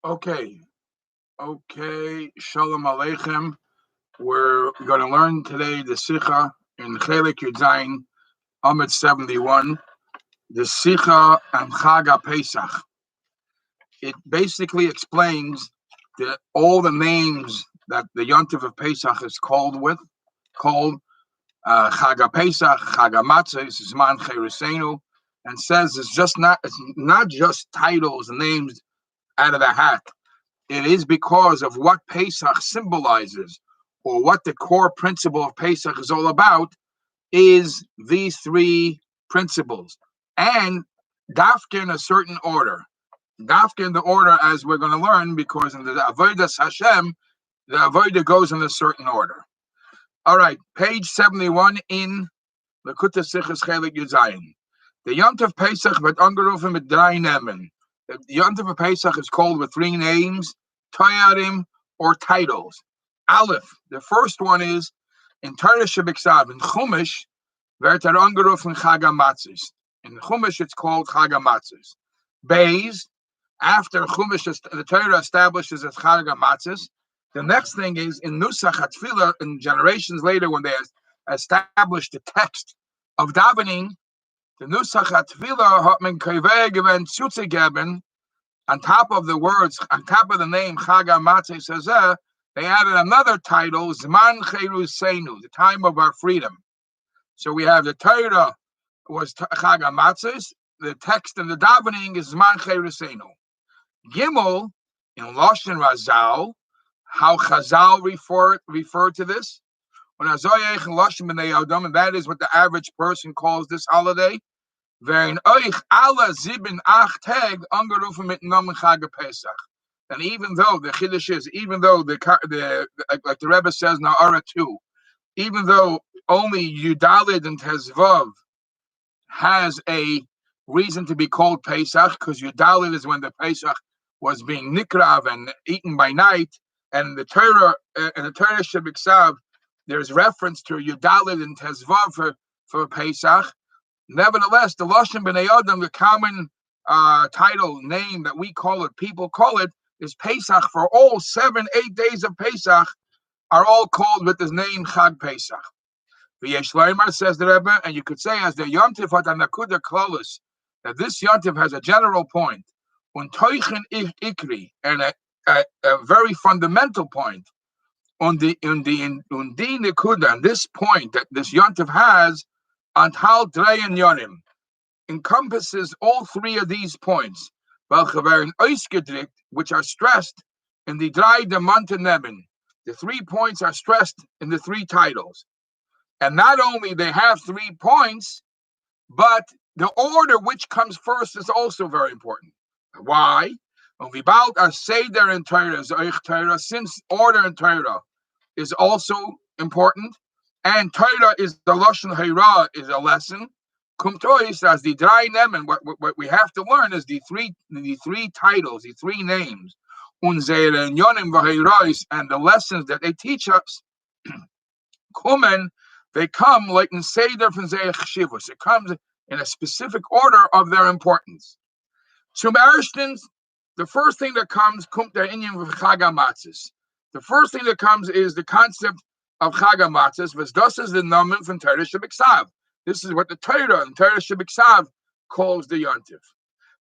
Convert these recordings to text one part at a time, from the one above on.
Okay, Shalom Aleichem. We're going to learn today the Sicha in Chelik Yudzayin, Amud 71, the Sicha and Chag Pesach. It basically explains all the names that the Yontif of Pesach is called Chag Pesach, Chag Matzah, Zman Cheresenu, and says it's not just titles and names out of the hat. It is because of what Pesach symbolizes, or what the core principle of Pesach is all about, is these three principles. And dafka in a certain order. Dafka in the order as we're going to learn, because in the Avodas Hashem, the Avodah goes in a certain order. All right, page 71 in Lekutei Sichos Chelik Yudzayin. The Yontif Pesach wird angerufen mit drei Namen. The Yontif of Pesach is called with three names, Toyarim, or titles. Aleph, the first one is in Torah Shebiksav, in Chumash, wird angerufen Chag HaMatzos. In Chumash, it's called Chag HaMatzos. Beis, after Chumash, the Torah establishes as Chag HaMatzos. The next thing is in Nusach HaTfilah, in generations later, when they established the text of davening, the Nusach HaTfilah hat man kaveh given zuzugeben, on top of the words, on top of the name Chag HaMatzos, they added another title, Zman Cheresenu, the time of our freedom. So we have the Torah was Chag HaMatzos, the text in the davening is Zman Cheresenu. Gimel, in Lashon Razal, how Chazal refer to this, and that is what the average person calls this holiday. And even though the Chiddush is, even though the like the Rebbe says Na'ara 2, even though only Yudalid and Tezvav has a reason to be called Pesach, because Yudalid is when the Pesach was being nikrav and eaten by night, and the Torah Shebiksav, there's reference to Yudalid and Tezvav for Pesach. Nevertheless, the Lashon B'nei Adam, the common title name that we call it, people call it, is Pesach. For all 7-8 days of Pesach are all called with this name Chag Pesach. V'yesh Leimar, says the Rebbe, and you could say as the Yontif hat anakuda klolus, that this Yontif has a general point, und toichen ikri, and a very fundamental point, on the nekuda, and this point that this Yontif has, Antal Dreyen Yonim, encompasses all three of these points, which are stressed in the Drei Demante Neben. The 3 points are stressed in the 3 titles. And not only they have 3 points, but the order which comes first is also very important. Why? Since order in Torah is also important, and Torah is the Lashon Hara, is a lesson. Kumtois, as the Drei Nemen, what we have to learn is the three titles, the 3 names, Unzeir and Yonim V'Heirais, and the lessons that they teach us. Kumen, they come like in Seder from Zeir Chshivus. It comes in a specific order of their importance. Zum Erstens, the first thing that comes, Kumt der Inyan Chag HaMatzos. The first thing that comes is the concept of Chag HaMatzos, was das is the nomen from Torah Shebiksav. This is what the Torah and Torah Shebiksav calls the Yontif.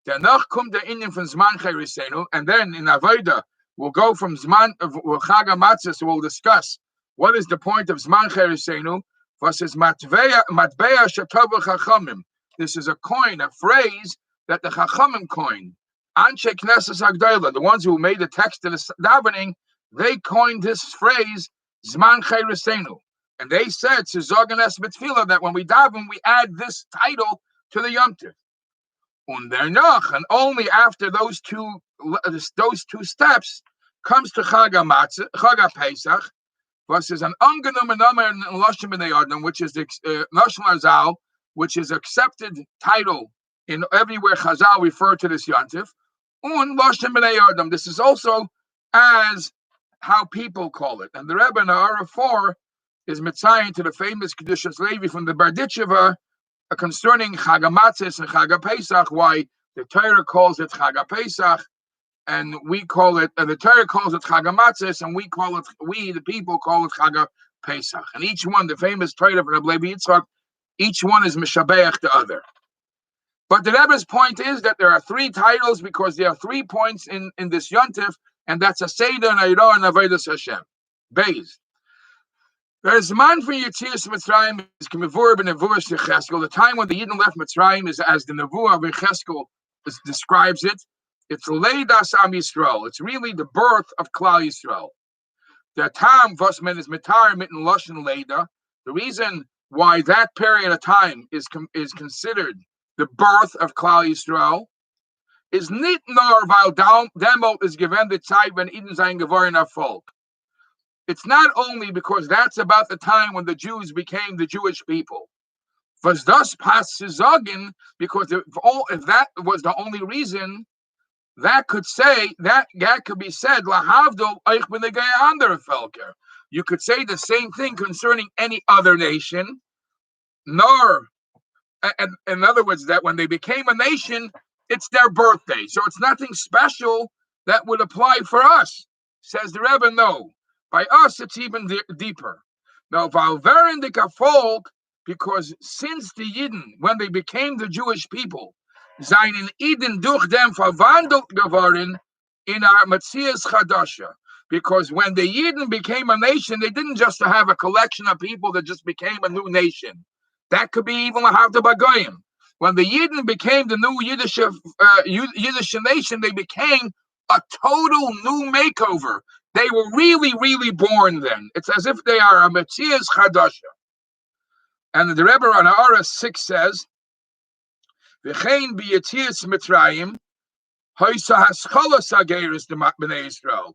Danach kommt der Inyan from Zman Cheresenu, and then in Avodah we'll go from Zman of Chag HaMatzos. We'll discuss what is the point of Zman Cheresenu. Versus Matbeya Shatova Chachamim. This is a coin, a phrase that the Chachamim coined. Anshe Knesset Agdala, the ones who made the text of the davening, they coined this phrase Zman Cheresenu, and they said to Zoganes B'Tfilah that when we daven, we add this title to the Yontif. And only after those two steps comes to Chag HaPesach, versus an ungenommen number in Lashon B'nei Adam, which is the Lashon Razal, which is accepted title in everywhere Chazal refer to this Yontif. Un Lashon B'nei Adam. This is also as how people call it. And the Rebbe in Na'ara 4 is mitzayin to the famous Kedushas Levi from the Berditcheva concerning Chag HaMatzos and Chag HaPesach, why the Torah calls it Chag HaPesach, and we call it, the Torah calls it Chag HaMatzos, and we the people call it Chag Pesach. And each one, the famous Torah for Rabbi Levi Yitzchak, each one is Mishabeach the other. But the Rebbe's point is that there are three titles because there are 3 points in this Yontif, and that's a Seder and Eirah and Avodas Hashem. Beis. There's man for Yetzias Mitzrayim is K'mevur b'Nevuah Shecheskel. The time when the Yidden left Mitzrayim is as the Nevuah of Cheskel describes it. It's Leidas Am Yisrael. It's really the birth of Klal Yisrael. The time Vosmen is Mitar Mitten Lashon Leida. The reason why that period of time is considered the birth of Klal Yisrael is nicht nur weil demot is given the Zeit when Eden sein geworden a Volk. It's not only because that's about the time when the Jews became the Jewish people. Was das passt sagen, because if that was the only reason, that could be said, lahavdol eich ben the andere Völker. You could say the same thing concerning any other nation, nor, and in other words, that when they became a nation, it's their birthday. So it's nothing special that would apply for us. Says the Rebbe, no. By us, it's even deeper. Now, Valverendika folk, because since the Yidden, when they became the Jewish people, seinen Eden durch dem verwandelt geworden in our Metzias Chadasha. Because when the Yidden became a nation, they didn't just have a collection of people that just became a new nation. That could be even Lahavda Bagoyim. When the Yidden became the new Yiddish nation, they became a total new makeover. They were really, really born then. It's as if they are a Metzias Chadasha. And the Rebbe on Ara 6 says, V'chein b'yetzias Mitzrayim, hoysa hascholas hageirus b'nei Yisrael.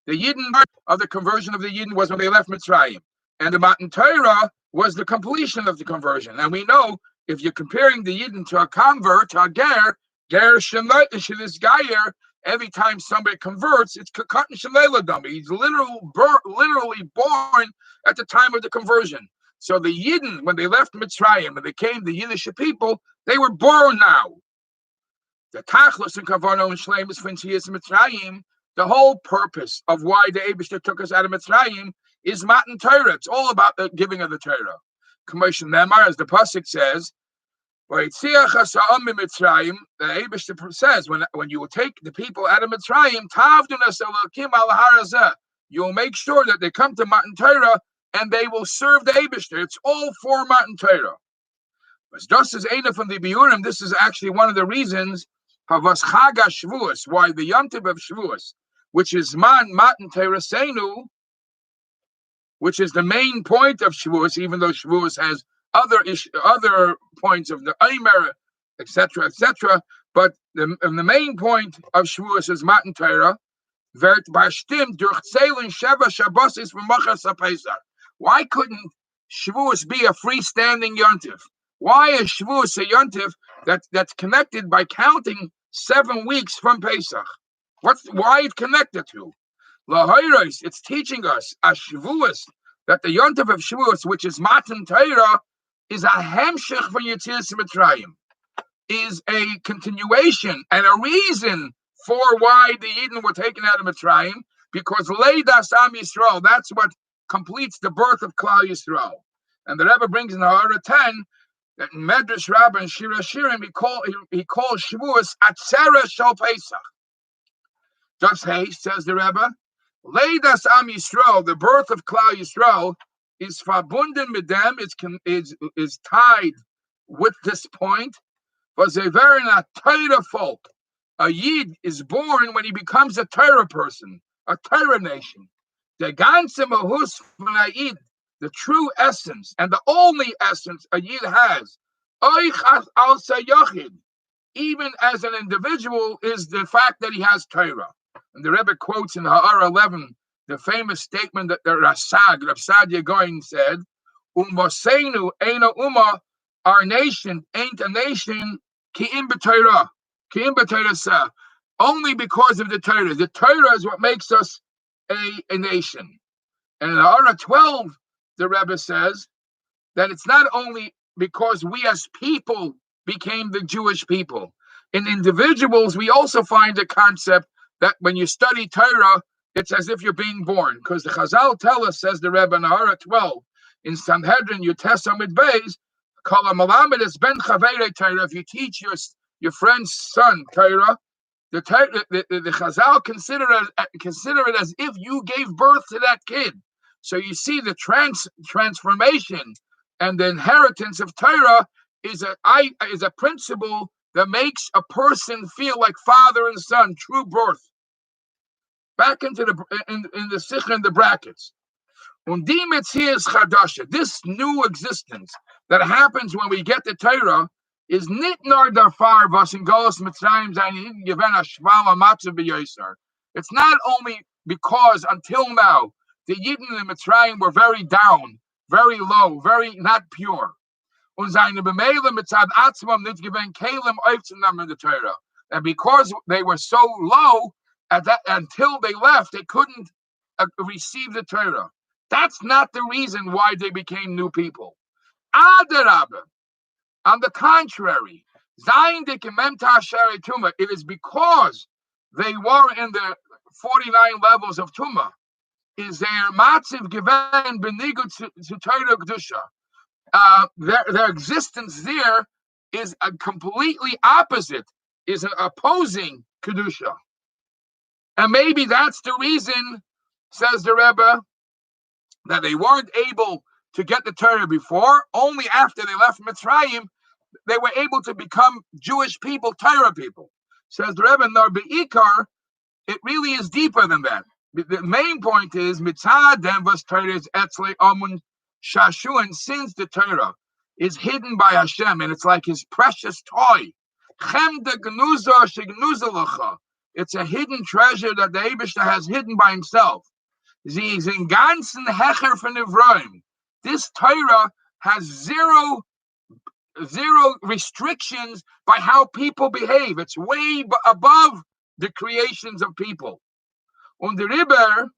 The Yidden of the conversion of the Yidden was when they left Mitzrayim. And the Matan Torah was the completion of the conversion. And we know, if you're comparing the Yidden to a convert, to a ger shenis gayer, every time somebody converts, it's kakatan shaleladami. He's literally born at the time of the conversion. So the Yidden, when they left Mitzrayim and they became the Yiddish people, they were born now. The Tachlis and Kavano and Shleimus Finchias Mitzrayim, the whole purpose of why the Eibishter took us out of Mitzrayim is Matan Torah. It's all about the giving of the Torah. Commotion Nemar, as the Pasuk says, the Eibishter says, when you will take the people out of Mitzrayim, you will make sure that they come to Matan Torah and they will serve the Eibishter. It's all for Matan Torah. But just as Eina from the Biurim, this is actually one of the reasons why the Yontiv of Shavuos, which is Matan Torah Seinu, which is the main point of Shavuos, even though Shavuos has other points of the Eimer, etc., etc. But the main point of Shavuos is Matan Torah. Why couldn't Shavuos be a freestanding Yontif? Why is Shavuos a Yontif that's connected by counting 7 weeks from Pesach? Why it connected to? Lahayros, it's teaching us a Shavuos, that the Yontif of Shavuos, which is Matan Torah, is a hemshech for Yetzias Mitzrayim, is a continuation and a reason for why the Yidden were taken out of Mitzrayim, because Leidas Am Yisrael, that's what completes the birth of Klal Yisrael. And the Rebbe brings in the Hara 10 that in Medrash Rabbah and Shira Shirim he calls Shavuos Atzera Shal Pesach. Just hey, says the Rebbe, Leidas Am Yisrael, the birth of Klal Yisrael, is verbunden mit them, is tied with this point. Was a very Torah folk. A Yid is born when he becomes a Torah person, a Torah nation. The ganze Mahus von a Yid, the true essence and the only essence a Yid has, oich als a Yachid, even as an individual, is the fact that he has Torah. And the Rebbe quotes in Ha'ar 11 the famous statement that the Rav Sadia Goin said, Umoseinu eina uma, our nation ain't a nation, ki'im b'Torah, only because of the Torah. The Torah is what makes us a nation. And in Ha'ara 12, the Rebbe says that it's not only because we as people became the Jewish people, In individuals, we also find a concept that when you study Torah, it's as if you're being born, because the Chazal tell us, says the Rebbe in Ahara 12, in Sanhedrin, Yutes Amid Beis, Kol HaMalamed Es Ben Chaverei Torah, if you teach your friend's son Torah, the Chazal consider it as if you gave birth to that kid. So you see the transformation and the inheritance of Torah is a principle that makes a person feel like father and son, true birth. Back into the Sikha and the brackets. This new existence that happens when we get the Torah is nitnar darfar vasingolos mitzrayim zayin given a shvala matzav b'yoser. It's not only because until now the Yidden and the Mitzrayim were very down, very low, very not pure. Und seine b'meila mitzad atzmam nit given kelim oiftzim in the Torah, and because they were so low at that until they left, they couldn't receive the Torah. That's not the reason why they became new people. Adarabah. On the contrary, it is because they were in the 49 levels of Tumah. Is their matziv given benigut to Torah Kedusha. Their existence there is a completely opposite, is an opposing Kedusha. And maybe that's the reason, says the Rebbe, that they weren't able to get the Torah before. Only after they left Mitzrayim, they were able to become Jewish people, Torah people. Says the Rebbe, Nar Be'ikar, it really is deeper than that. The main point is, Mitzad Denvas Torah is Etzle Amun Shashu, and since the Torah is hidden by Hashem, and it's like his precious toy, Chem de Gnuza Shignuza Lacha. It's a hidden treasure that the Eibishter has hidden by himself. Sie is in ganzen Hecher von Evroim. This Torah has zero restrictions by how people behave. It's way above the creations of people. Und the Riber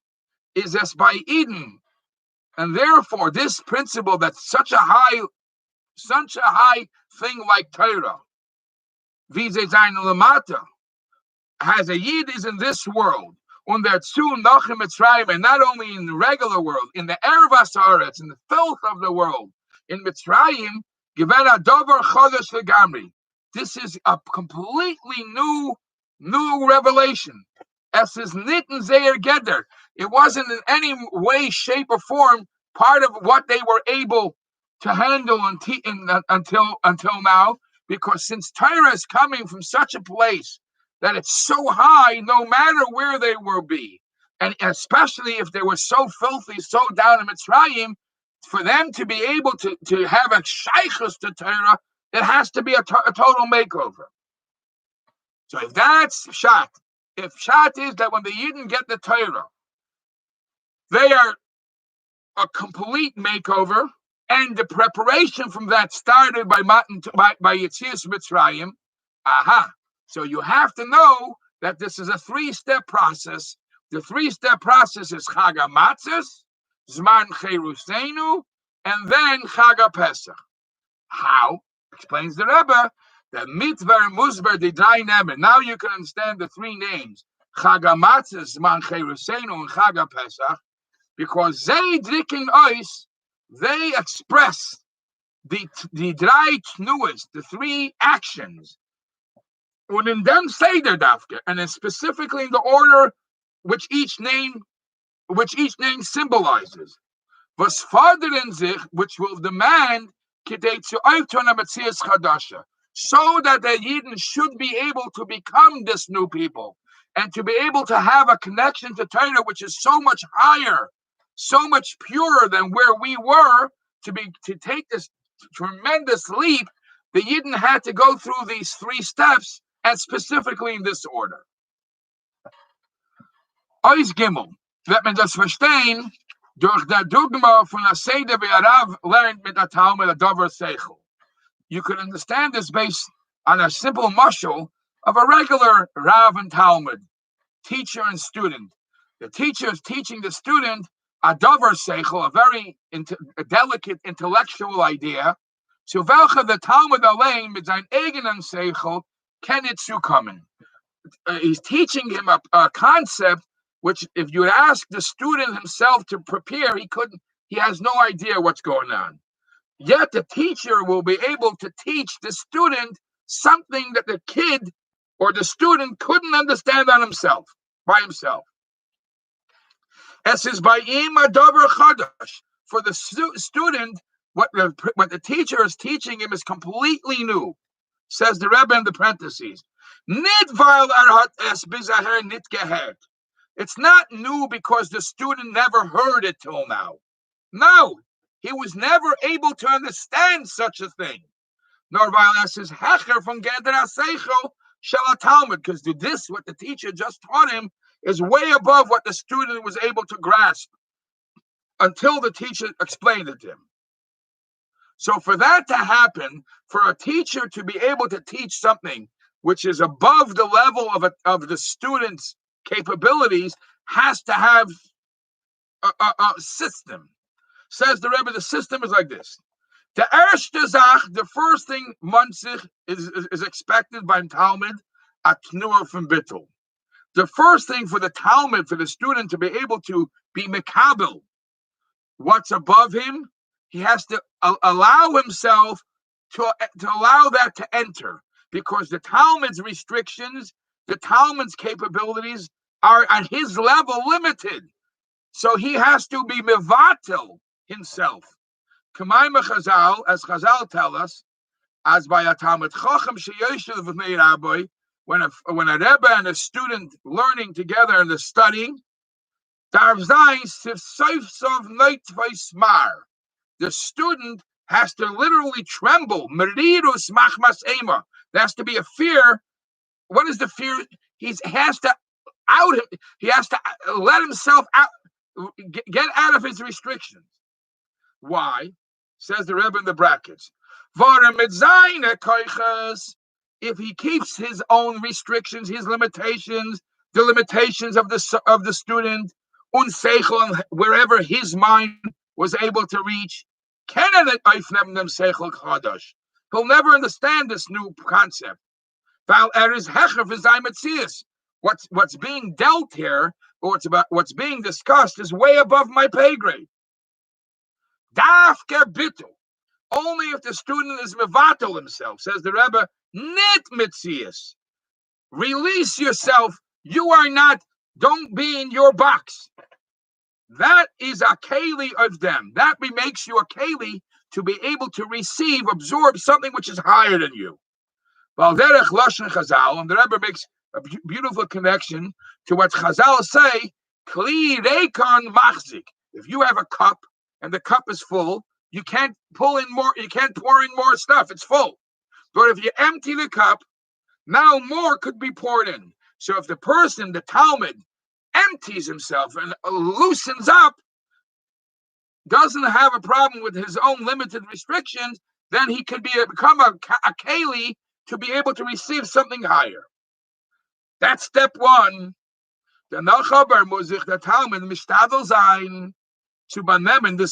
is as by Eden. And therefore, this principle that's such a high thing like Torah, Vize Zayin Lamata, has a Yid is in this world. Und der zu noch in Mitzrayim, and not only in the regular world, in the Ervas Haaretz, in the filth of the world, in Mitzrayim, given a dover chodesh legamri. This is a completely new revelation. Es is nitten zeir geder. It wasn't in any way, shape, or form part of what they were able to handle until now, because since Torah is coming from such a place that it's so high, no matter where they will be, and especially if they were so filthy, so down in Mitzrayim, for them to be able to have a shaykhus to Torah, it has to be a total makeover. So if that's Pshat, if Pshat is that when the Yidden get the Torah, they are a complete makeover, and the preparation from that started by Yetzias Mitzrayim, so you have to know that this is a three-step process. The three-step process is Chag HaMatzos, Zman Cherusenu, and then Chag HaPesach. How? Explains the Rebbe, that Mitver Musber the Drei Nemen. Now you can understand the three names, Chag HaMatzos, Zman Cherusenu, and Chag HaPesach, because they dricken ois, they express the Drei Tnuas, the three actions. And in them Seder Dafka, and then specifically in the order which each name symbolizes. Was fordern sich, which will demand so that the Yidden should be able to become this new people and to be able to have a connection to Torah, which is so much higher, so much purer than where we were. To take this tremendous leap, the Yidden had to go through these three steps, and specifically in this order. Ois Gimel, wird man das verstehen durch der Dogma von der Seder wie Rav lernt mit der Talmud der Dover Seichel. You can understand this based on a simple mashal of a regular Rav and Talmud, teacher and student. The teacher is teaching the student a Dover Seichel, a very delicate intellectual idea. So welche the Talmud allein mit sein eigenen Seichel kenitzu coming. He's teaching him a concept which, if you ask the student himself to prepare, he couldn't. He has no idea what's going on. Yet the teacher will be able to teach the student something that the kid or the student couldn't understand by himself. As is by davar chadash, for the student, what the teacher is teaching him is completely new. Says the Rebbe in the parentheses. It's not new because the student never heard it till now. No, he was never able to understand such a thing. Nor violence is hecher from Gedra Seichel Shel Talmud, because this, what the teacher just taught him, is way above what the student was able to grasp until the teacher explained it to him. So for that to happen, for a teacher to be able to teach something which is above the level of the student's capabilities, has to have a system. Says the Rebbe, the system is like this. The first thing Munzich is expected by Talmud, atnur from bittul. The first thing for the Talmud, for the student to be able to be mekabel, what's above him, he has to allow himself to allow that to enter, because the Talmud's restrictions, the Talmud's capabilities are at his level limited. So he has to be mevatel himself. K'mayim Chazal, as Chazal tell us, as by a Talmud Chacham sheyoshev v'nei rabbi, when a Rebbe and a student learning together in the studying, the student has to literally tremble. There has to be a fear. What is the fear? He has to let himself out, get out of his restrictions. Why? Says the Rebbe in the brackets. If he keeps his own restrictions, his limitations, the limitations of the student, unseichel, wherever his mind was able to reach, he'll never understand this new concept. What's being dealt here, or what's being discussed, is way above my pay grade. Only if the student is mevatel himself, says the Rebbe, nit mitzias. Release yourself. You are not, don't be in your box. That is a keli of them. That makes you a keli to be able to absorb something which is higher than you. Valderech Lashon Chazal, and the Rebbe makes a beautiful connection to what Chazal say, Kli Reikon Machzik. If you have a cup and the cup is full, you can't pour in more stuff. It's full. But if you empty the cup, now more could be poured in. So if the person, the Talmud, empties himself and loosens up, doesn't have a problem with his own limited restrictions, then he could become a keli to be able to receive something higher. That's step one. The Nachaber Muzich, the Talmud, mishtadel zayin, to banem in the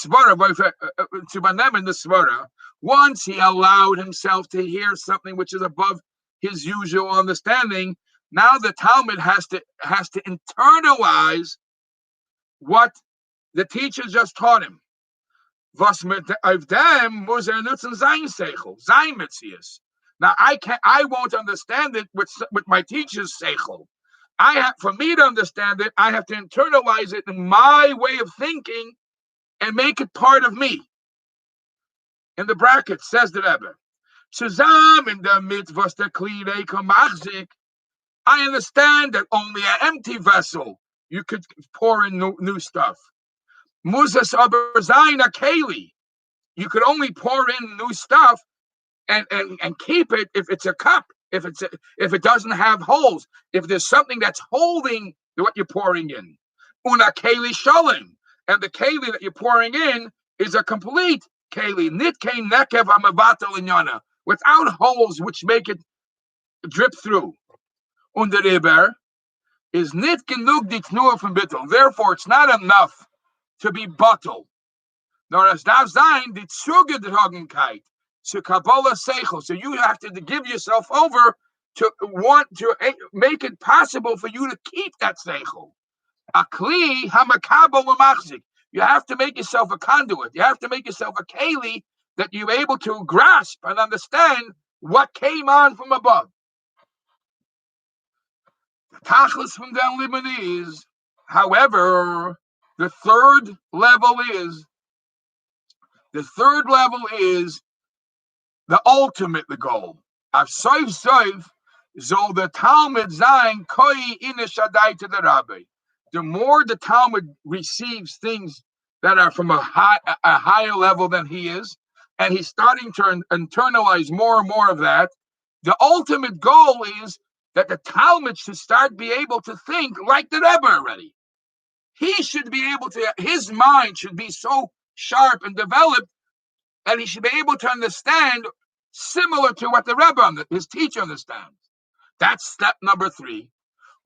svara. Once he allowed himself to hear something which is above his usual understanding, now the Talmud has to internalize what the teacher just taught him. Now I won't understand it with my teacher's seichel. For me to understand it, I have to internalize it in my way of thinking and make it part of me. In the brackets, says the Rebbe, I understand that only an empty vessel you could pour in new stuff. Muzas aber zayin keli. You could only pour in new stuff and keep it if it's a cup, if it doesn't have holes, if there's something that's holding what you're pouring in. Una keli shalom, and the keli that you're pouring in is a complete keli, nitkein nekev amabatel inyana, without holes which make it drip through. Under Reber is nit genug ditnur from bittel. Therefore, it's not enough to be bottled. Nor as darf sein die Zugedragenkeit zu Kabbalah Seichel. So you have to give yourself over to want to make it possible for you to keep that seichel. Akli hamakabel umachzik. You have to make yourself a conduit. You have to make yourself a keli that you're able to grasp and understand what came on from above. The tachlis from down limit is, however, the third level is the ultimate goal. Av soif zol the Talmud zayin koi ina shadai to the rabbi. The more the Talmud receives things that are from a higher level than he is, and he's starting to internalize more and more of that, the ultimate goal is that the Talmud should be able to think like the Rebbe already. He should be able to, his mind should be so sharp and developed, and he should be able to understand similar to what the Rebbe, his teacher, understands. That's step number 3.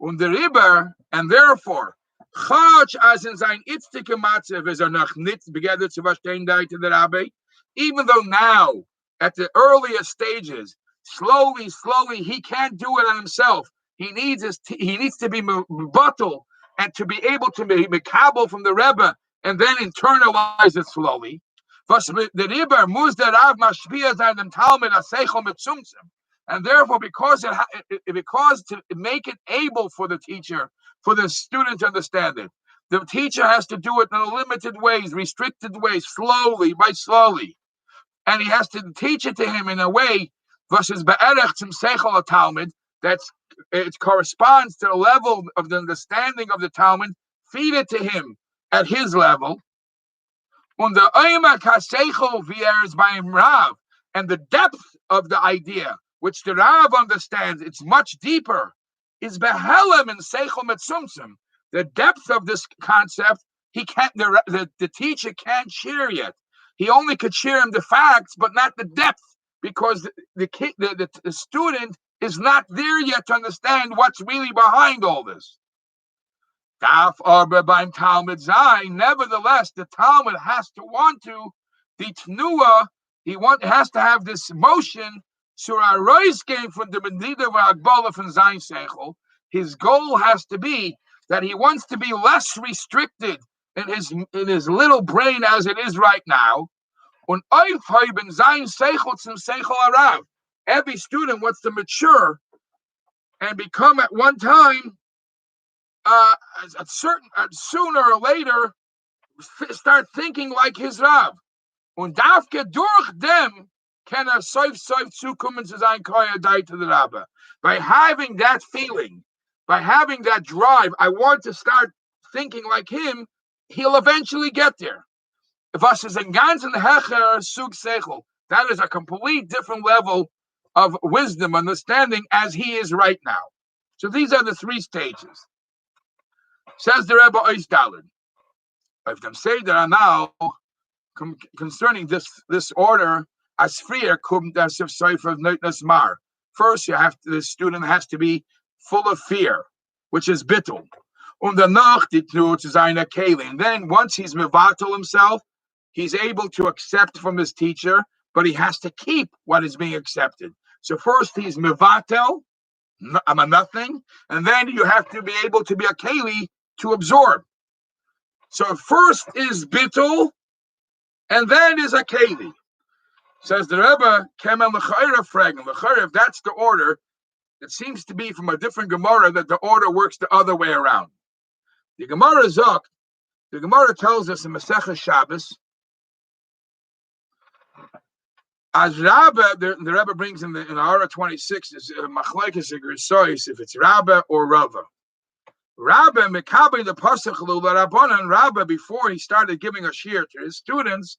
Und der Rebbe, and therefore, Chach as in sein itztike matzev is noch nicht together zu verstehen to the Rabbi, even though now, at the earliest stages, slowly, he can't do it on himself. He needs to be mebuttal and to be able to be mekabel from the Rebbe and then internalize it slowly. The Rebbe muss der Rav mashpia seinem Talmud aseichel mitzumtzem. And therefore, because to make it able for the teacher, for the student to understand it, the teacher has to do it in limited ways, restricted ways, slowly, and he has to teach it to him in a way versus be'erech tzim seichel Talmud it corresponds to the level of the understanding of the Talmud. Feed it to him at his level. Und der oimer kaseichel v'eres b'im Rav, and the depth of the idea, which the Rav understands, it's much deeper, is behelem and seichel metzumtzum. The depth of this concept, he can't. The teacher can't share yet. He only could share him the facts, but not the depth, because the student is not there yet to understand what's really behind all this. Daf arba beim Talmud zayin. Nevertheless, the Talmud has to want to the tnua. Has to have this motion. Surah Rois came from the Medida V'Agbala from Zayin Seichel. His goal has to be that he wants to be less restricted in his little brain as it is right now. Und aufheben Zayin Seichel zum Seichel Arav. Every student wants to mature and become at one time, sooner or later, start thinking like his Rav. Und dafke durch dem can a soif zukommen zu sein koya die to the Rabba. By having that feeling, by having that drive, I want to start thinking like him, he'll eventually get there. Was is ein ganzen hecher sug seichel. That is a complete different level of wisdom, understanding as he is right now. So these are the 3 stages. Says the Rebbe Oisdalin. If them say there are now concerning this order, as freer kum das of Sefer Neutnes Mar. First, the student has to be full of fear, which is bittul. Und danach die Tnua zu seiner Keli. And then once he's mevatel himself, he's able to accept from his teacher, but he has to keep what is being accepted. So first he's mevatel, I'm a nothing, and then you have to be able to be a Keli to absorb. So first is bittul, and then is a Keli. Says the Rebbe, Kemel L'chayra Fragen. L'chayra, if that's the order, it seems to be from a different Gemara that the order works the other way around. The Gemara tells us in Masechah Shabbos, as Rabba, the Rebbe brings in the Ara 26 is Machlekes Igrisois, if it's Rabba or Rava. Rabba Mekabe the Pasach L'Rabbanan, Rabba, before he started giving a shir to his students,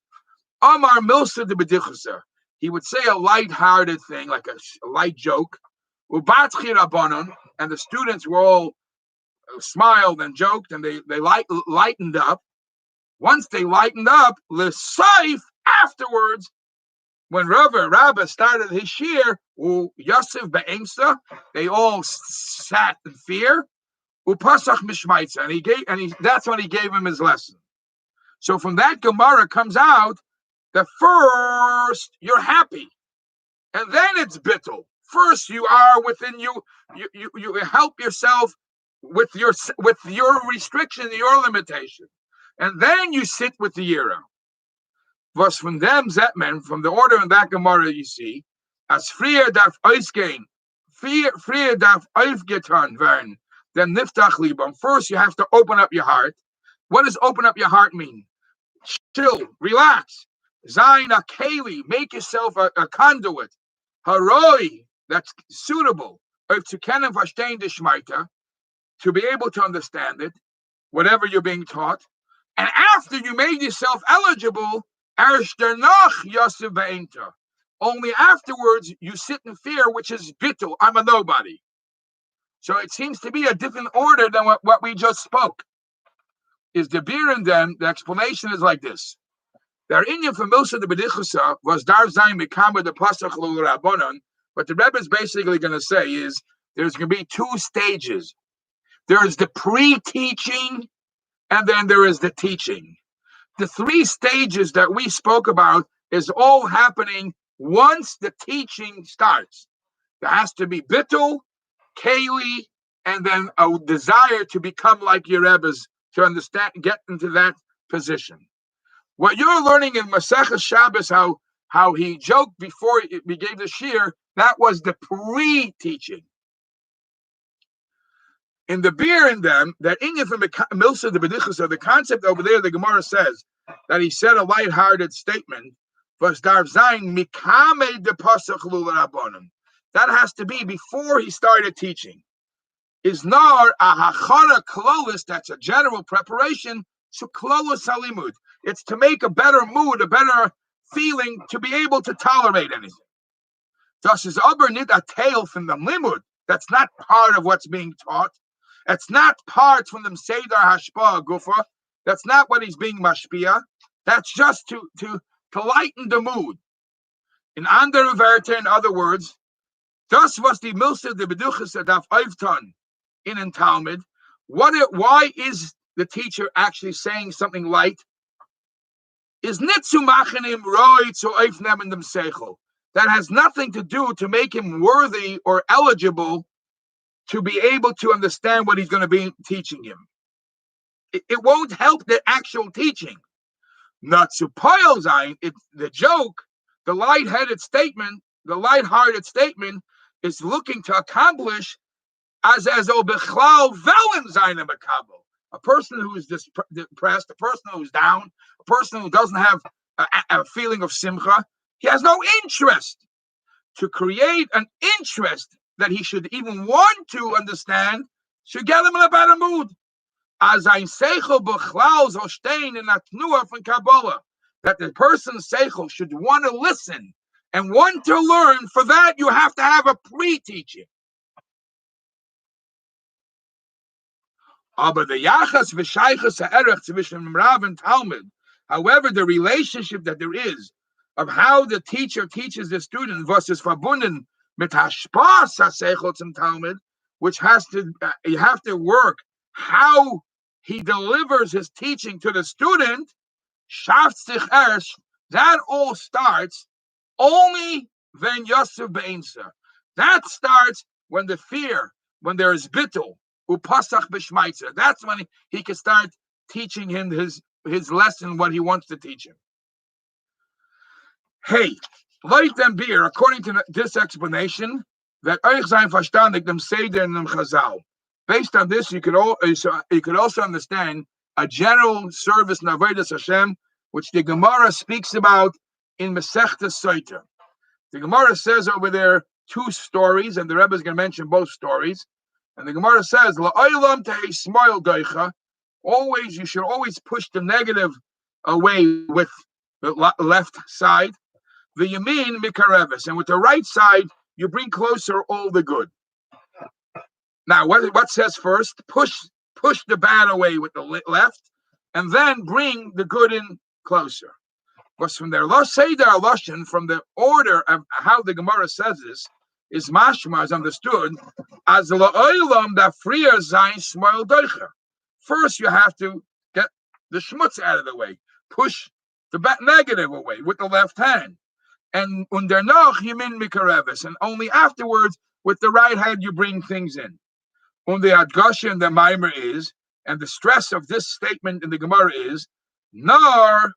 Amar Milsa de Bedichusa. He would say a light-hearted thing, like a light joke. Ubatchi Rabbanan, and the students were all smiled and joked, and they lightened up. Once they lightened up, L'Saif, afterwards, when Rabba started his shir, Yosef Be'emsa, they all sat in fear. Upasach Mishmaitza, and that's when he gave him his lesson. So from that Gemara comes out that first you're happy, and then it's bittul. First, you are within you help yourself with your restriction, your limitation, and then you sit with the Yira. Was from them Zetman, from the order in that Gemara you see, as Frier darf ausgehen, Frier darf aufgetan werden, then niftach libam. First, you have to open up your heart. What does open up your heart mean? Chill, relax. Zayin akeli, make yourself a conduit. Haroi, that's suitable. To kennen verstehen the Shmaita, to be able to understand it, whatever you're being taught. And after you made yourself eligible, only afterwards you sit in fear, which is bittul, I'm a nobody. So it seems to be a different order than what we just spoke. Is the beer and then the explanation is like this. Their Indian from Milsa the Bedichusa was Dar Zayin Mikama the Pasach Rabbanon. What the Rebbe is basically going to say is there's going to be two stages. There is the pre-teaching, and then there is the teaching. The three stages that we spoke about is all happening once the teaching starts. There has to be bittul, keli, and then a desire to become like your Rebbe's, to understand, get into that position. What you're learning in Masechah Shabbos, how he joked before we gave the shir, that was the pre-teaching. In the beer in them, that Inyan from Milsa the Bedichus, the concept over there, the Gemara says that he said a light-hearted statement, was Darv Zayin Mikame de Pasach Rabbanon. That has to be before he started teaching. Is nar a hachara klolis, that's a general preparation, to klolis halimud. It's to make a better mood, a better feeling, to be able to tolerate anything. Thus is aber nit a tale from the limud. That's not part of what's being taught. It's not part from the Seder Hashpah Gufa. That's not what he's being mashpia. That's just to lighten the mood. In andere Werte, in other words, das was die Milse the Beduchas daf Eifton in Talmud. Why is the teacher actually saying something light? Is nitzu machenim roi zu eifnemen dem seichel. That has nothing to do to make him worthy or eligible to be able to understand what he's going to be teaching him. It won't help the actual teaching. Not to poil sein, the joke, the light-hearted statement is looking to accomplish as bechlal velen seine makabel. A person who is depressed, a person who's down, a person who doesn't have a feeling of simcha, he has no interest. To create an interest that he should even want to understand should get him in a better mood. As ein seichel bechlal soll stehen in a tnuah von Kabbalah, that the person's seichel should want to listen and want to learn. For that, you have to have a pre-teaching. Aber the yachas v'shaychas ha'erech tzvishim Rav and Talmud, however, the relationship that there is of how the teacher teaches the student versus verbunden mit hashpas ha'seichel zum Talmud, which has to you have to work how he delivers his teaching to the student. Shaft sich erst, that all starts only when Yosef be'insa. That starts when the fear, when there is bittul. Upasach b'shmaitzer. That's when he can start teaching him his lesson, what he wants to teach him. Hey, light them beer, according to this explanation, that euch sein verstandig dem Seder and dem Chazal. Based on this, you could also understand a general service in Avodas Hashem, which the Gemara speaks about in Masechta Soita. The Gemara says over there two stories, and the Rebbe is going to mention both stories. And the Gemara says, "La'olam tehei smoil doicha." Always, you should always push the negative away with the left side. The yamin mikarevis, and with the right side, you bring closer all the good. Now, what says first? Push the bad away with the left, and then bring the good in closer. Because from their Seder Lashon, from the order of how the Gemara says this, is mashma, is understood as la'olam da frier zayin smoil doicher. First, you have to get the schmutz out of the way, push the negative away with the left hand, and undernoch yamin mikareves, and only afterwards with the right hand you bring things in. The adgasha and the mimer is, and the stress of this statement in the Gemara is, nor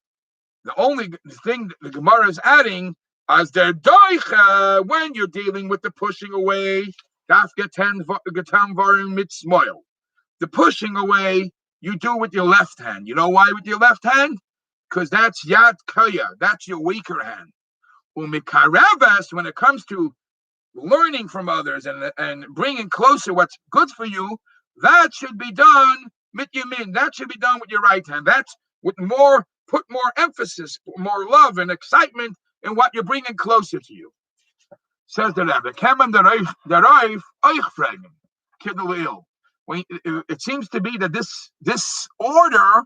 the only thing that the Gemara is adding as their doicha when you're dealing with the pushing away, the pushing away you do with your left hand. You know why with your left hand? Because that's yad kaya, that's your weaker hand. When it comes to learning from others and bringing closer what's good for you, that should be done mit yamin. That should be done with your right hand. That's with put more emphasis, more love and excitement in what you're bringing closer to you. Says the Rebbe, it seems to be that this order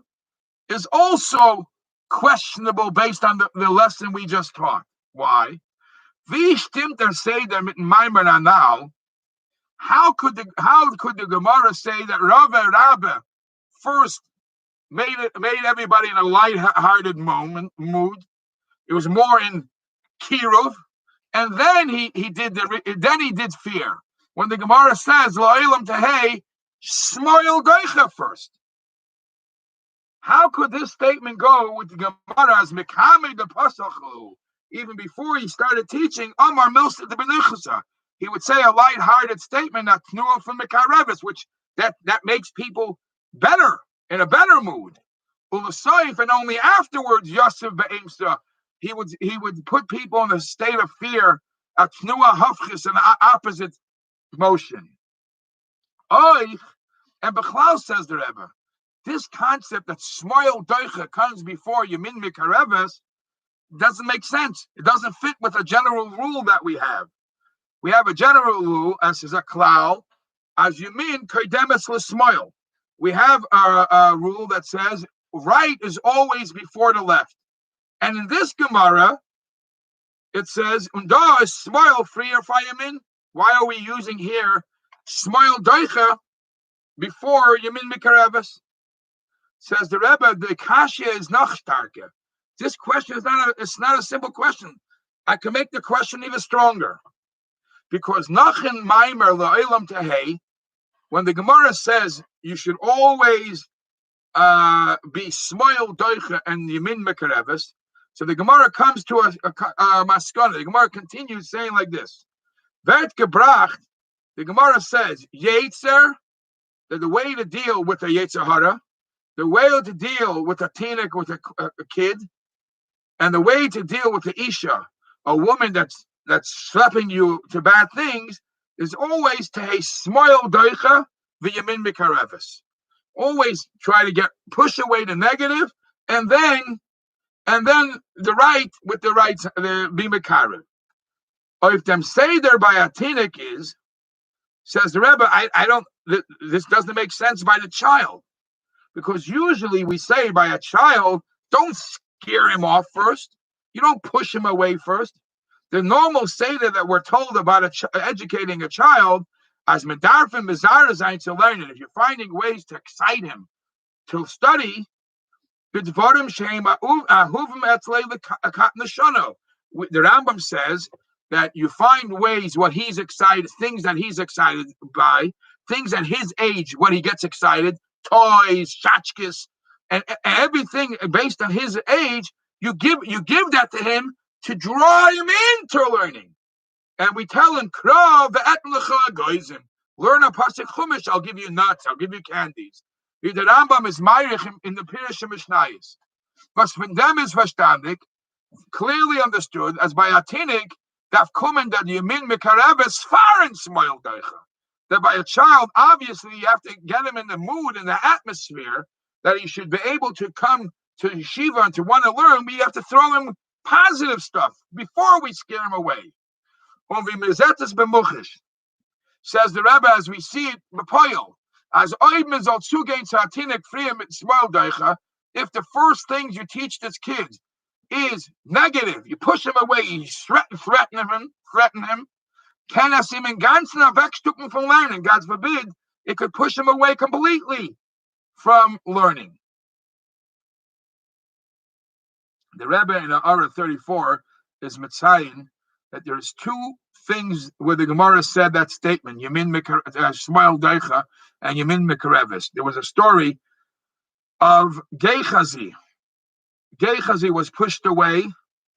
is also questionable based on the lesson we just taught. Why? Wie stimmt der Seder mit Maimer now? How could the Gemara say that Rabbe first made everybody in a light-hearted mood? It was more in kiruv, and then he did fear. When the Gemara says Lo'ilam Tehei Shmoyel Doicha first, how could this statement go with the Gemara as Mekame the Pasachu? Even before he started teaching Amar Milsa the Benuchasa, he would say a light-hearted statement, not Tnuah from Mekarevis, which that makes people better, in a better mood. Ulasayif, and only afterwards, Yosef Be'emsa, he would put people in a state of fear, a Tnuah Hafchis, an opposite motion. Oich, and Bechlal says the Rebbe, this concept that Shmoyel Doicha comes before Yamin Mekarevis doesn't make sense. It doesn't fit with a general rule that we have. We have a general rule, as is a klal, as Yamin Kodemes L'Shmoyel. We have a rule that says right is always before the left. And in this Gemara, it says, Unda is Shmoyel freer Yamin. Why are we using here Shmoyel Doicha before Yamin Mikarevis? Says the Rebbe, the Kasha is noch starker. This question is not a simple question. I can make the question even stronger. Because Nachin Maimer La'olam Tehei, when the Gemara says you should always be Shmoyel Doicha and Yamin Mekarevis, so the Gemara comes to a maskana. The Gemara continues saying like this: Vert gebracht. The Gemara says Yetzer, that the way to deal with a Yetzer Hara, the way to deal with a tinik, with a kid, and the way to deal with the Isha, a woman that's slapping you to bad things, is always to a Shmoyel Doicha v'Yamin Mikarevis. Always try to push away the negative, and then the right with the right, the bimakarev. Or if them say there by a tinik is, says the Rebbe, I don't. This doesn't make sense by the child, because usually we say by a child, don't scare him off first. You don't push him away first. The normal seder that we're told about educating a child as medarfim bezarazayin to learn it. If you're finding ways to excite him to study, the Rambam says that you find ways what he's excited, things that he's excited by, things at his age, what he gets excited, toys, tchotchkes, and everything based on his age. You give that to him to draw him into learning. And we tell him, learn a pasuk chumash, I'll give you nuts, I'll give you candies. The Rambam is Meirich in the Pirush Mishnayos. Was von dem is verstandig, clearly understood, as by a tinik, that kommen that Yamin Mekareves fahren Shmoyel Doicha. That by a child, obviously, you have to get him in the mood, in the atmosphere, that he should be able to come to yeshiva and to want to learn, but you have to throw him positive stuff before we scare him away. Says the Rebbe, as we see it, as if the first things you teach this kid is negative, you push him away, you threaten him, can us him in ganzen wegstucken from learning. God forbid, it could push him away completely from learning. The Rebbe in Ara 34 is Mitzayin that there's two things where the Gemara said that statement, Yamin Shmuel Deicha and Yamin Mekarevis. There was a story of Gehazi. Gehazi was pushed away,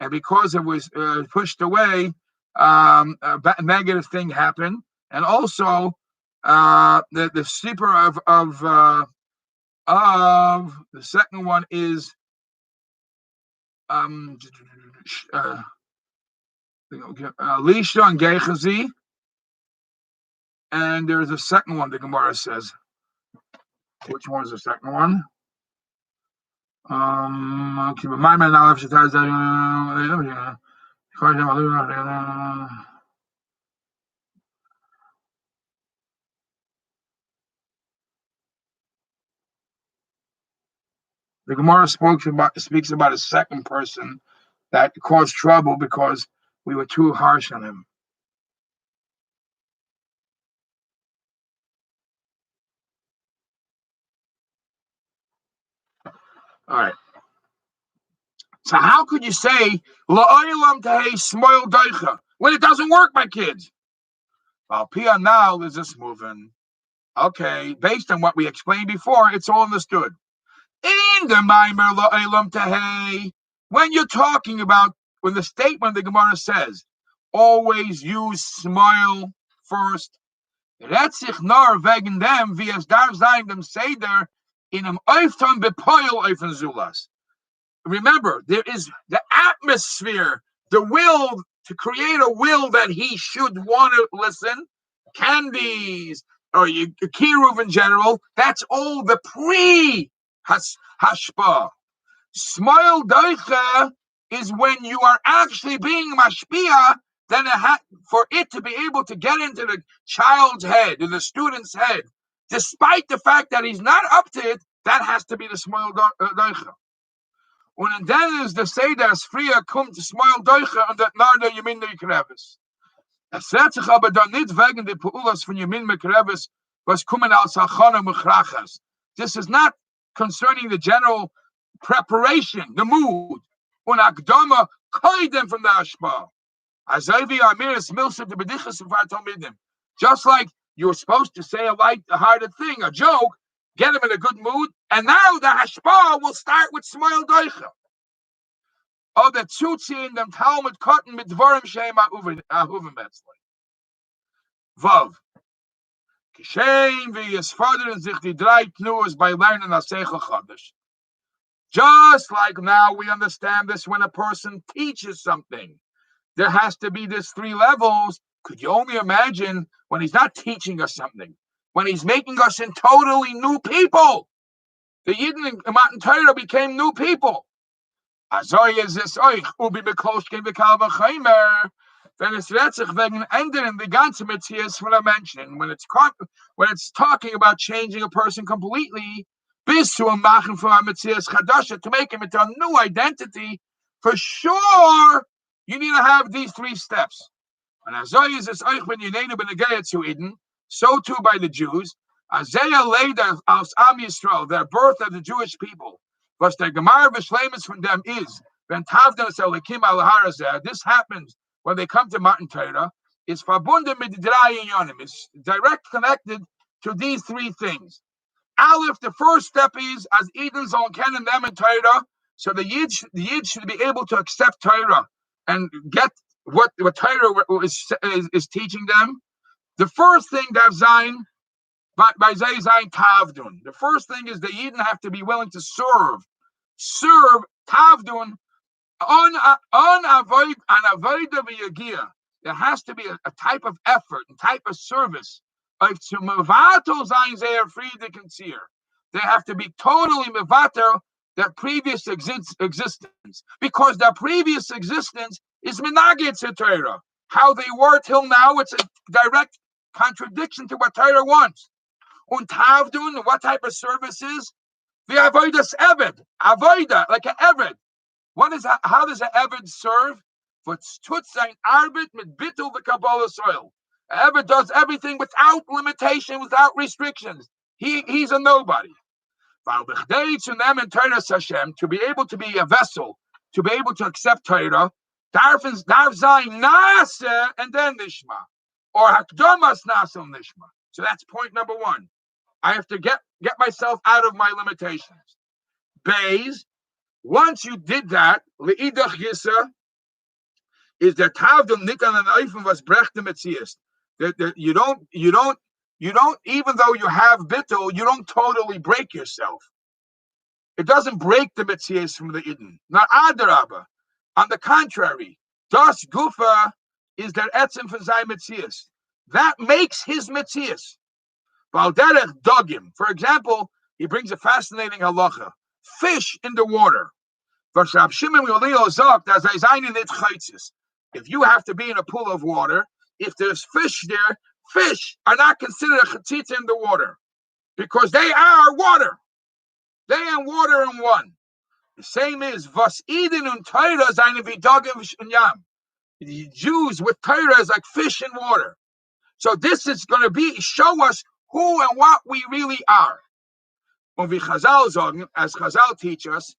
and because it was pushed away, a negative thing happened, and also the sleeper of the second one is Lisha and Gehazi, and there's a second one the Gemara says. Which one is the second one? My man now the Gemara speaks about a second person that caused trouble because we were too harsh on him. All right. So how could you say la'olam tehei smoil doicha when it doesn't work, my kids? Well, Pia now is this moving. Okay, based on what we explained before, it's all understood. In the Maimer la'olam tehei, when you're talking about when the statement the Gemara says, always use smile first. Retzich nar wegen dem, wie es darf sein dem Seder in einem Eifton bepoil Eifen Zulas. Remember, there is the atmosphere, the will to create a will that he should want to listen. Candies or Kiruv in general, that's all the pre-hashpa. Smile doicha is when you are actually being mashpia, then for it to be able to get into the child's head, in the student's head, despite the fact that he's not up to it, that has to be the smile doicha. Und then is the Seder as früher kommt smile doicha und das nardo Yamin Mekarevis. Es setzt sich aber dann nicht wegen der Peulas von Yamin Mekarevis, was kommen als Achana Mechrachas. This is not concerning the general preparation, the mood. Und Akdama koidem from the Ashpa. Azavi Amiris Milsa de Bedichas of Artomidim. Just like you were supposed to say a light-hearted thing, a joke, get him in a good mood, and now the hashpa will start with smile doicha. Oh, the tzutzi in them Talmud cotton mit dvarim shem ahuven betzlei. Vav. Kishem v'yisfadern sich die drei knuas by learning a seichel chadash. Just like now we understand this when a person teaches something. There has to be these three levels. Could you only imagine when he's not teaching us something? When he's making us in totally new people. The Yidden in Matan Torah became new people. Azoy is this oich, ubi bekoshke bekal v'chaymer. Then it's retzich wegen ändern the ganze Metzias when I mentioned. When it's talking about changing a person completely, bis to a machen for a Metzias chadasha, to make him into a new identity, for sure, you need to have these three steps. And Azoy is this oich when you name ben agayat to Eden, so too by the Jews. Azayah laid as Am Yisrael, their birth of the Jewish people. But the Gemara V'Shleimus from them is when Tavdan Selikim al Harazeh. This happens when they come to Matan Torah. It's verbunden mit drei inyanim. It's direct connected to these three things. Aleph, the first step is as Eden zon kennen them in Torah. So the Yid should be able to accept Torah and get what Torah is teaching them. The first thing that Zayin, by Zayin Tavdun. The first thing is the Yidden have to be willing to serve Tavdun on avoida v'yagia. There has to be a type of effort and type of service. Of to mevatel Zayin Zeir Friedrich and Seer. They have to be totally mevatel their previous existence, because their previous existence is menagit to Torah. How they were till now, it's a direct contradiction to what Torah wants. Und Tavdun, what type of service is? The avodas eved, avoida, like an eved. How does an eved serve? For tut sein arbit mit bittul the Kabbalah soil. An eved does everything without limitation, without restrictions. He's a nobody. To be able to be a vessel, to be able to accept Torah, Darf sein nase and then nishma, or hakdamas nase and nishma. So that's point number one. I have to get myself out of my limitations. Bays, once you did that, leidach yisa is der tavdum nikan and eifem was brechte metzias. That you don't, even though you have bittul, you don't totally break yourself. It doesn't break the metzias from the eden. Not adarabba. On the contrary, das gufa is der etzem for zay metzias. That makes his metzias. Balderech dogim. For example, he brings a fascinating halacha. Fish in the water. If you have to be in a pool of water, if there's fish there, fish are not considered a chatzitza in the water because they are water. They and water in one. The same is vas eden und Torah seine vidogim yam. The Jews with Torah is like fish in water. So this is going to show us who and what we really are. When we Chazal sagen, as Chazal teach us,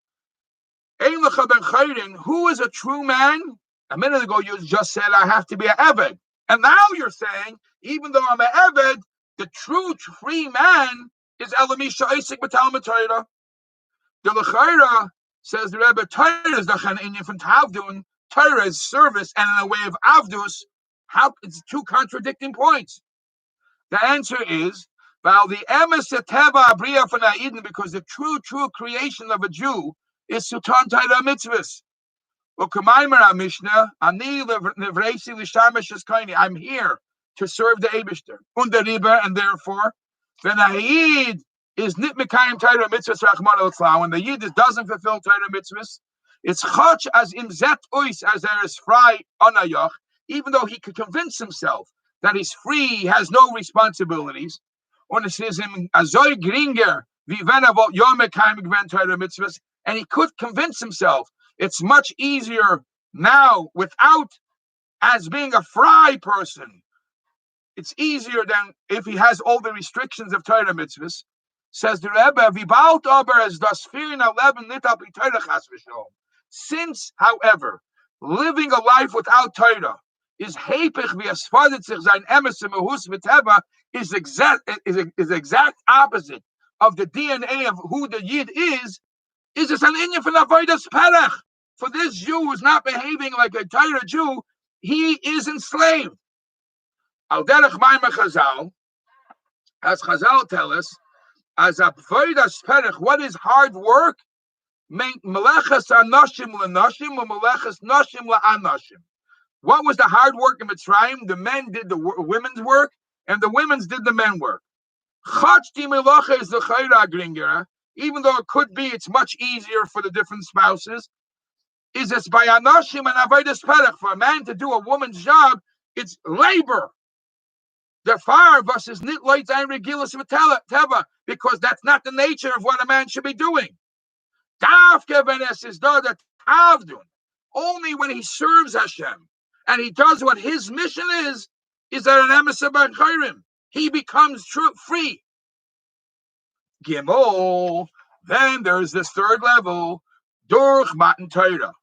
who is a true man? A minute ago you just said I have to be an Eved. And now you're saying, even though I'm an Eved, the true free man is Elamisha Isaac B'Talmud Torah. The L'chaira says the Rebbe, Torah is the Chan'inyan from Tavdun. Torah is service, and in a way of Avdus, how it's two contradicting points. The answer is, while the emes teva abriya for Eden, because the true creation of a Jew is Sultan Torah mitzvahs. I'm here to serve the Eibishter. And therefore, when a Yid is nit mekayim Torah mitzvahs rachmana l'tzlan, when the Yid doesn't fulfill Torah mitzvahs, it's chach as im zet ois as there is frei anayach, even though he could convince himself that he's free, he has no responsibilities. Und es ist ihm azoi gringer, wie wenn wohl yom mekayim gven Torah mitzvahs, and he could convince himself it's much easier now without, as being a fry person. It's easier than if he has all the restrictions of Torah mitzvahs. Says the Rebbe, Vibalt aber as das fearing a leben nit al Torah chas v'shalom. Since, however, living a life without Torah is heipich v'yasfadet sich sein emes mehus v'teva is exact opposite of the DNA of who the Yid is this an inyan for avodas perech. For this Jew who's not behaving like a Torah Jew, he is enslaved. Al derech maimer Chazal, as Chazal tell us, as avodas perech, what is hard work? Melechas anoshim le'noshim, or melechas noshim le'anoshim. What was the hard work in Mitzrayim? The men did the women's work, and the women's did the men work. Chachti melacha is the chayra gringera. Even though it could be, it's much easier for the different spouses. Is this by anoshim and avodas perech? For a man to do a woman's job, it's labor. The fire versus nit lights and regilas teva, because that's not the nature of what a man should be doing. Only when he serves Hashem and he does what his mission is that an emissary by chayrim, he becomes free. Gimel, then there's this third level, Durch Matan Torah.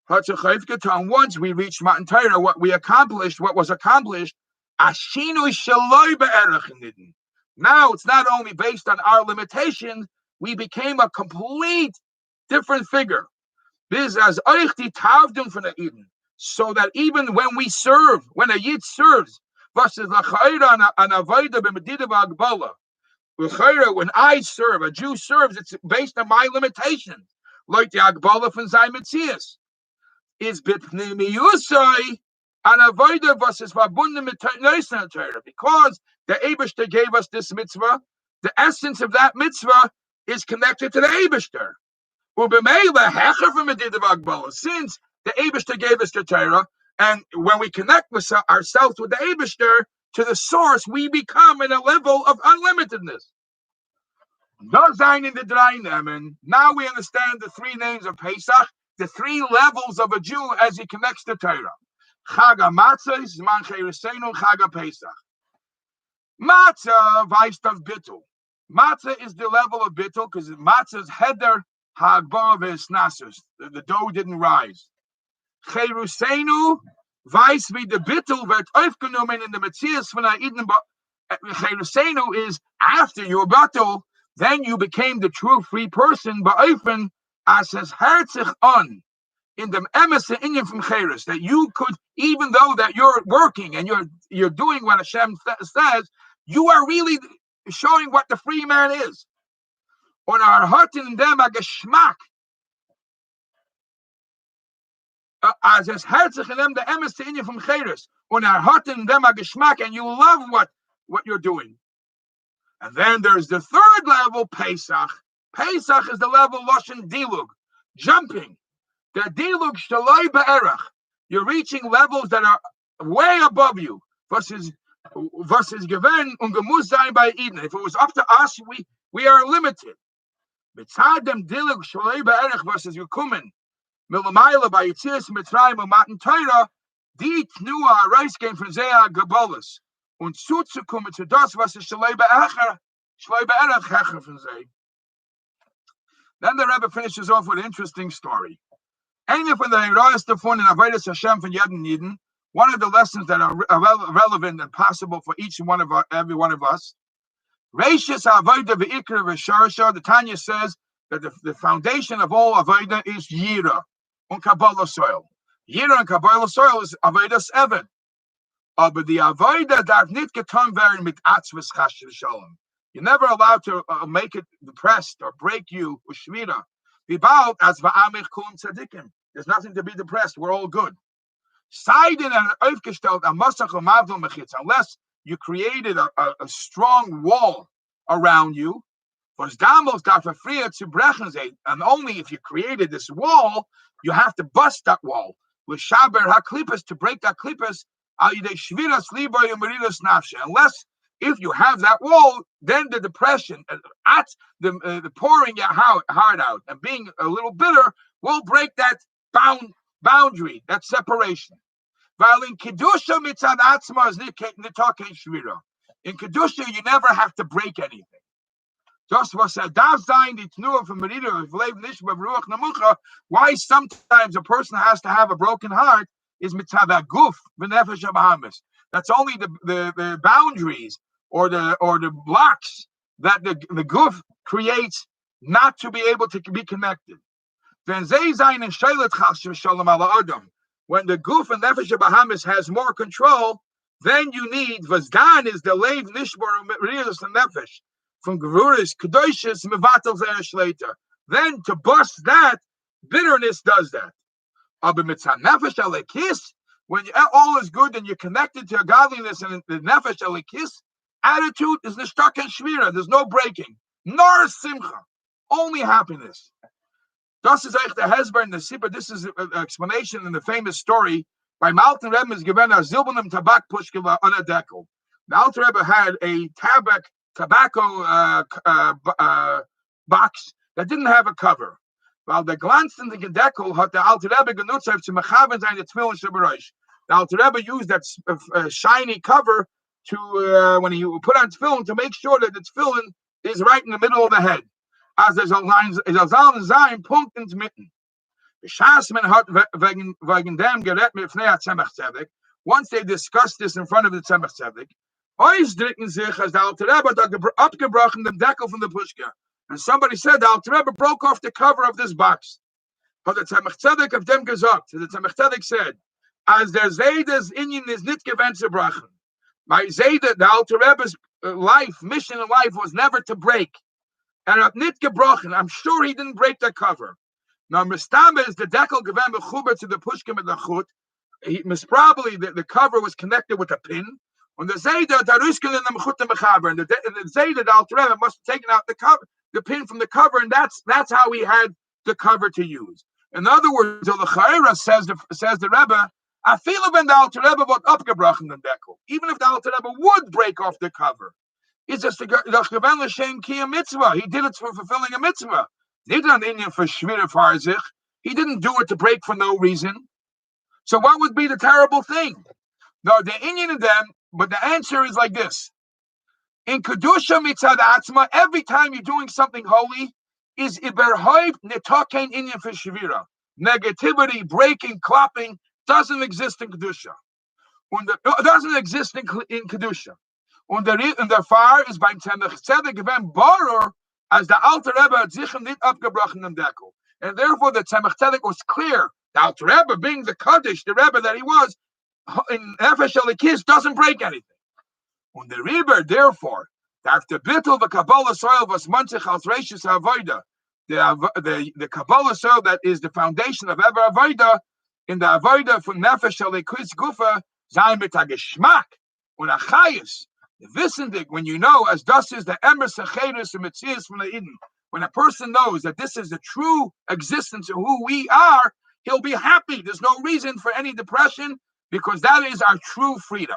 Once we reached Matan Torah, what was accomplished, Ashinu Shaloi Be'erech Nidin. Now it's not only based on our limitations, we became a complete different figure. This as Eichti Tavdum from the Eden. So that even when we serve, when a Yid serves, versus L'chayra an Avodah B'medida V'agbala, when I serve, a Jew serves, it's based on my limitations. Like the Agbala from Zay Metzias. Is B'pnimiyusai an Avodah versus V'abundim T'neisan Torah. Because the Eibishter gave us this mitzvah, the essence of that mitzvah is connected to the Eibishter. Since the Eibishter gave us the Torah, and when we connect with ourselves with the Eibishter to the source, we become in a level of unlimitedness. Now we understand the three names of Pesach, the three levels of a Jew as he connects to Torah. Chaga Matzah is Zman Cheresenu, Chaga Pesach. Matzah weist of Bittul. Matzah is the level of Bittul because Matzah's header Hagbar v'Snasus. The dough didn't rise. Cherusenu, weiß wie der Bittel wird aufgenommen in the Metzias von Aiden. Cherusenu is after your battle, then you became the true free person. Ba'ofen as his herzich on in the emes inyan from Cherus, that you could, even though that you're working and you're doing what Hashem says, you are really showing what the free man is. On our heart in them a geschmack. As his herzich in them the emes inyan from Cherus. On our heart in them a geschmack, and you love what you're doing. And then there's the third level, Pesach. Pesach is the level Lashon Dilug, jumping. The Dilug Shaloi Be'erach. You're reaching levels that are way above you. Versus given ungemus sein by Eden. If it was up to us, we are limited. Mitzad dem Dilug Shaloi Be'erach versus Yukumen. Milamayla by Yitzias Mitzrayim Matan Torah. Die Tnua Reis came from Zea Gabolus. Und zuzukommen zu das, was ist Shaloi Be'erach Hecher von Zeh. Then the Rebbe finishes off with an interesting story. One of the lessons that are relevant and possible for every one of us. The Tanya says that the foundation of all avodah is Yira on Kabbalah soil. Yira on Kabbalah soil is avodas Eved. But the avodah darf nicht getan werden mit atzvus chas v'shalom. You're never allowed to make it depressed or break you with shmira. V'bal as va'amich kulam tzadikim. There's nothing to be depressed. We're all good. Seiden and aufgestellt a masach umavdol mechitz. Unless you created a strong wall around you, was damals darf freer zu brechen sei. And only if you created this wall, you have to bust that wall with shaber haklipas to break that klipas. Unless if you have that wall, then the depression, the pouring your heart out and being a little bitter will break that boundary, that separation. In Kedusha, you never have to break anything. Just was said, why sometimes a person has to have a broken heart is mitzvah guf v'nefesh habahamis. That's only the boundaries or the blocks that the guf creates not to be able to be connected. When the guf and nefesh habahamis has more control, then you need vazdan is the leiv nishbar meridas and nefesh from gevuris kedoshis mevatel zeresh later. Then to bust that, bitterness does that. When all is good and you're connected to godliness and the nefesh alikis, attitude is nishtak and shmira. There's no breaking, nor simcha, only happiness. Das is the Hezber and the Sibber. This is an explanation in the famous story by Malton Rebbe is given a zilbanim tabak pushkeva on a dekel. The Alter Rebbe had a tobacco box that didn't have a cover. While the glance in the Gedekel had the Alter Rebbe genutzt to mechaven sein the tefillin sheberosh. The Alter Rebbe used that shiny cover to when he put on tefillin to make sure that the tefillin is right in the middle of the head. As there's a line, zayin punkt ins mitten. The Shasman hat wegen dem gerät mit Fnei Tzemach Tzedek. Once they discussed this in front of the Tzemach Tzedek, ausdrücken sich as the Alter Rebbe hat abgebrochen dem Deckel von der Pushka. And somebody said the Alter Rebbe broke off the cover of this box. But the Tzemach Tzedek of dem gesagt. The Tzemach Tzedek said, as der Zayda's Inyan is nicht gewent zu brachen. My Zayda, the Alter Rebbe's mission in life was never to break. And at nit gebrochen, I'm sure he didn't break the cover. Now, Mistama is the dekel geven bechuber to the pushkim and the chut. Probably the cover was connected with a pin. On the Zayda, Taruskin and the mechut and mechaber, and the Zayda, the Alter Rebbe must have taken out the pin from the cover, and that's how he had the cover to use. In other words, the Chayra says the Rebbe, I feel when the Alter Rebbe would upgebrochen the dekel, even if the Alter Rebbe would break off the cover. It's just the geven l'shem ki a mitzvah. He did it for fulfilling a mitzvah. He didn't Indian for shvira farzich. He didn't do it to break for no reason. So what would be the terrible thing? No, the Indian of them, but the answer is like this. In Kedusha mitzad atzma, every time you're doing something holy, is iberhoiv netakein Indian for shvira. negativity, breaking, clapping, doesn't exist in Kedusha. It doesn't exist in Kedusha. Und der Fahr ist beim Tzemach Tzedek gewesen Borer, as the Alter Rebbe had Zichem nicht abgebrochen im Deckel. And therefore the Tzemach Tzedek was clear. The Alter Rebbe, being the Kaddish, the Rebbe that he was, in Nefesh Elikis doesn't break anything. Und the Rebbe, therefore, after Bittul the Kabbalah soil was Mantzich als Reishis Avoida, the Kabbalah soil that is the foundation of ever Avoida, in the Avoida from Nefesh Elikis Gufa, Zayin mit HaGeshmak, und Achayis, the Vissendig, when you know, as thus is the Emer Secheres and Metzias from the Eden, when a person knows that this is the true existence of who we are, he'll be happy. There's no reason for any depression, because that is our true freedom.